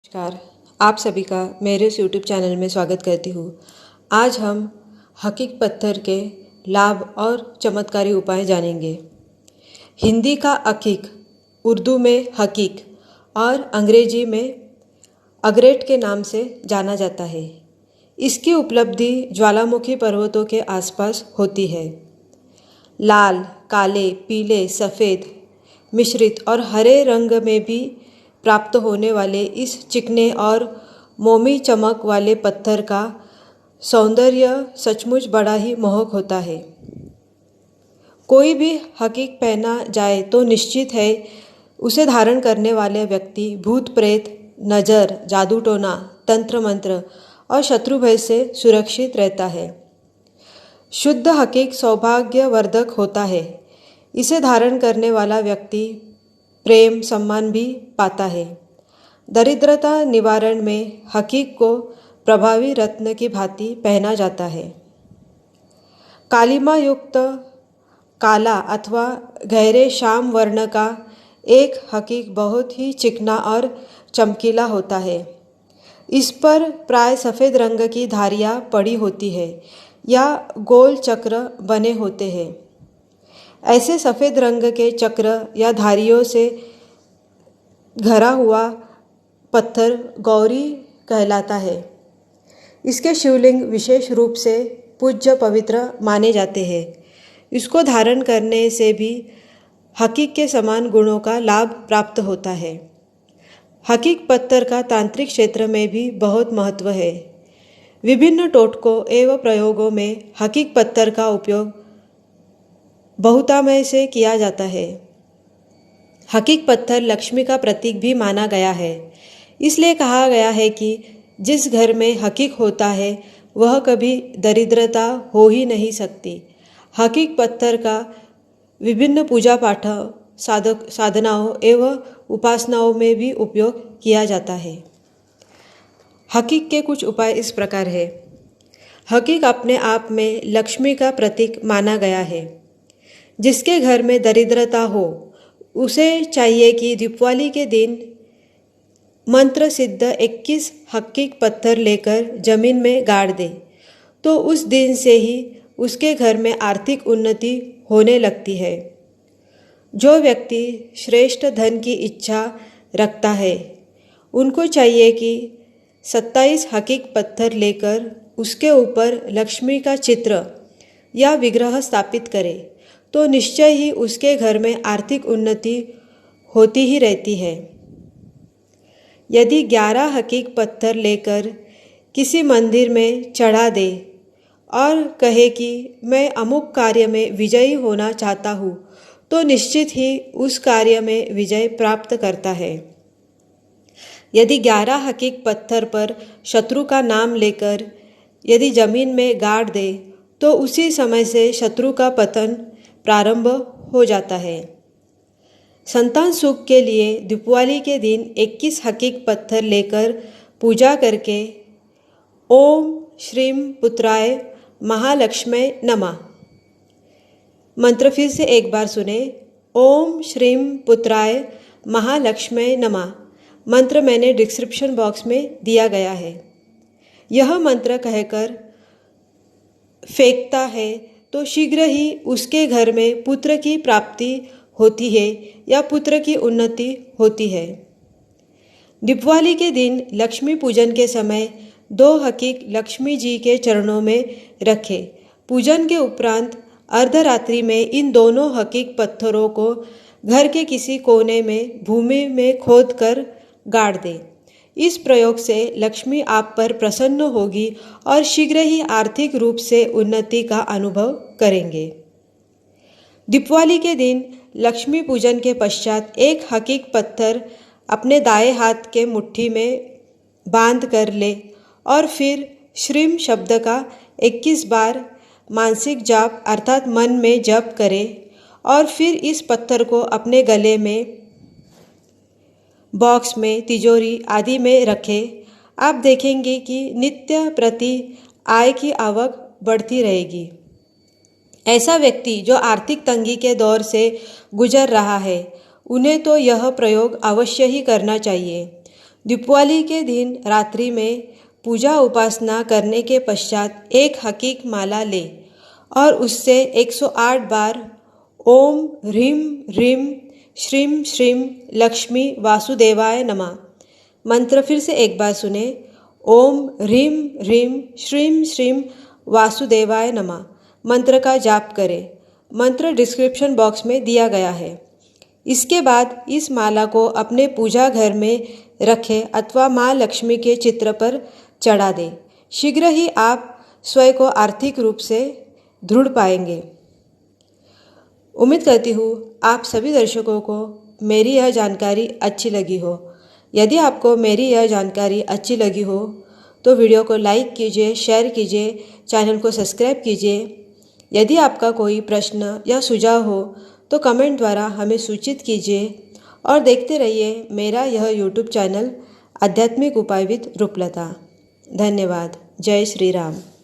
नमस्कार। आप सभी का मेरे इस यूट्यूब चैनल में स्वागत करती हूँ। आज हम हकीक पत्थर के लाभ और चमत्कारी उपाय जानेंगे। हिंदी का अकीक, उर्दू में हकीक और अंग्रेजी में अगरेट के नाम से जाना जाता है। इसकी उपलब्धि ज्वालामुखी पर्वतों के आसपास होती है। लाल, काले, पीले, सफ़ेद, मिश्रित और हरे रंग में भी प्राप्त होने वाले इस चिकने और मोमी चमक वाले पत्थर का सौंदर्य सचमुच बड़ा ही मोहक होता है। कोई भी हकीक पहना जाए तो निश्चित है उसे धारण करने वाले व्यक्ति भूत प्रेत, नज़र, जादू टोना, तंत्र मंत्र और शत्रु भय से सुरक्षित रहता है। शुद्ध हकीक सौभाग्यवर्धक होता है। इसे धारण करने वाला व्यक्ति प्रेम सम्मान भी पाता है। दरिद्रता निवारण में हकीक को प्रभावी रत्न की भांति पहना जाता है। कालिमा युक्त काला अथवा गहरे श्याम वर्ण का एक हकीक बहुत ही चिकना और चमकीला होता है। इस पर प्राय सफ़ेद रंग की धारियाँ पड़ी होती है या गोल चक्र बने होते हैं। ऐसे सफ़ेद रंग के चक्र या धारियों से घरा हुआ पत्थर गौरी कहलाता है। इसके शिवलिंग विशेष रूप से पूज्य पवित्र माने जाते हैं। इसको धारण करने से भी हकीक के समान गुणों का लाभ प्राप्त होता है। हकीक पत्थर का तांत्रिक क्षेत्र में भी बहुत महत्व है। विभिन्न टोटकों एवं प्रयोगों में हकीक पत्थर का उपयोग बहुतायत से किया जाता है। हकीक पत्थर लक्ष्मी का प्रतीक भी माना गया है। इसलिए कहा गया है कि जिस घर में हकीक होता है वह कभी दरिद्रता हो ही नहीं सकती। हकीक पत्थर का विभिन्न पूजा पाठ, साधनाओं एवं उपासनाओं में भी उपयोग किया जाता है। हकीक के कुछ उपाय इस प्रकार है। हकीक अपने आप में लक्ष्मी का प्रतीक माना गया है। जिसके घर में दरिद्रता हो उसे चाहिए कि दीपावली के दिन मंत्र सिद्ध 21 हकीक पत्थर लेकर जमीन में गाड़ दे, तो उस दिन से ही उसके घर में आर्थिक उन्नति होने लगती है। जो व्यक्ति श्रेष्ठ धन की इच्छा रखता है उनको चाहिए कि 27 हकीक पत्थर लेकर उसके ऊपर लक्ष्मी का चित्र या विग्रह स्थापित करे, तो निश्चय ही उसके घर में आर्थिक उन्नति होती ही रहती है। यदि 11 हकीक पत्थर लेकर किसी मंदिर में चढ़ा दे और कहे कि मैं अमुक कार्य में विजयी होना चाहता हूँ, तो निश्चित ही उस कार्य में विजय प्राप्त करता है। यदि 11 हकीक पत्थर पर शत्रु का नाम लेकर यदि जमीन में गाड़ दे, तो उसी समय से शत्रु का पतन प्रारंभ हो जाता है। संतान सुख के लिए दीपावली के दिन 21 हकीक पत्थर लेकर पूजा करके ओम श्रीम पुत्राय महालक्ष्मी नमः मंत्र फिर से एक बार सुने। ओम श्रीम पुत्राय महालक्ष्मी नमः मंत्र मैंने डिस्क्रिप्शन बॉक्स में दिया गया है। यह मंत्र कहकर फेंकता है तो शीघ्र ही उसके घर में पुत्र की प्राप्ति होती है या पुत्र की उन्नति होती है। दीपावली के दिन लक्ष्मी पूजन के समय 2 हकीक लक्ष्मी जी के चरणों में रखें। पूजन के उपरांत अर्धरात्रि में इन दोनों हकीक पत्थरों को घर के किसी कोने में भूमि में खोद कर गाड़ दें। इस प्रयोग से लक्ष्मी आप पर प्रसन्न होगी और शीघ्र ही आर्थिक रूप से उन्नति का अनुभव करेंगे। दीपावली के दिन लक्ष्मी पूजन के पश्चात 1 हकीक पत्थर अपने दाएं हाथ के मुट्ठी में बांध कर ले और फिर श्रीम शब्द का 21 बार मानसिक जाप अर्थात मन में जप करे और फिर इस पत्थर को अपने गले में, बॉक्स में, तिजोरी आदि में रखें। आप देखेंगे कि नित्य प्रति आय की आवक बढ़ती रहेगी। ऐसा व्यक्ति जो आर्थिक तंगी के दौर से गुजर रहा है उन्हें तो यह प्रयोग अवश्य ही करना चाहिए। दीपावली के दिन रात्रि में पूजा उपासना करने के पश्चात एक हकीक माला ले और उससे 108 बार ओम ह्रीं ह्रीं श्रीं श्रीं लक्ष्मी वासुदेवाय नमः मंत्र फिर से एक बार सुने। ओम ह्रीं ह्रीं श्रीं श्रीं वासुदेवाय नमः मंत्र का जाप करें। मंत्र डिस्क्रिप्शन बॉक्स में दिया गया है। इसके बाद इस माला को अपने पूजा घर में रखें अथवा माँ लक्ष्मी के चित्र पर चढ़ा दें। शीघ्र ही आप स्वयं को आर्थिक रूप से दृढ़ पाएंगे। उम्मीद करती हूँ आप सभी दर्शकों को मेरी यह जानकारी अच्छी लगी हो। यदि आपको मेरी यह जानकारी अच्छी लगी हो तो वीडियो को लाइक कीजिए, शेयर कीजिए, चैनल को सब्सक्राइब कीजिए। यदि आपका कोई प्रश्न या सुझाव हो तो कमेंट द्वारा हमें सूचित कीजिए और देखते रहिए मेरा यह यूट्यूब चैनल आध्यात्मिक उपाय विद रूपलता। धन्यवाद। जय श्री राम।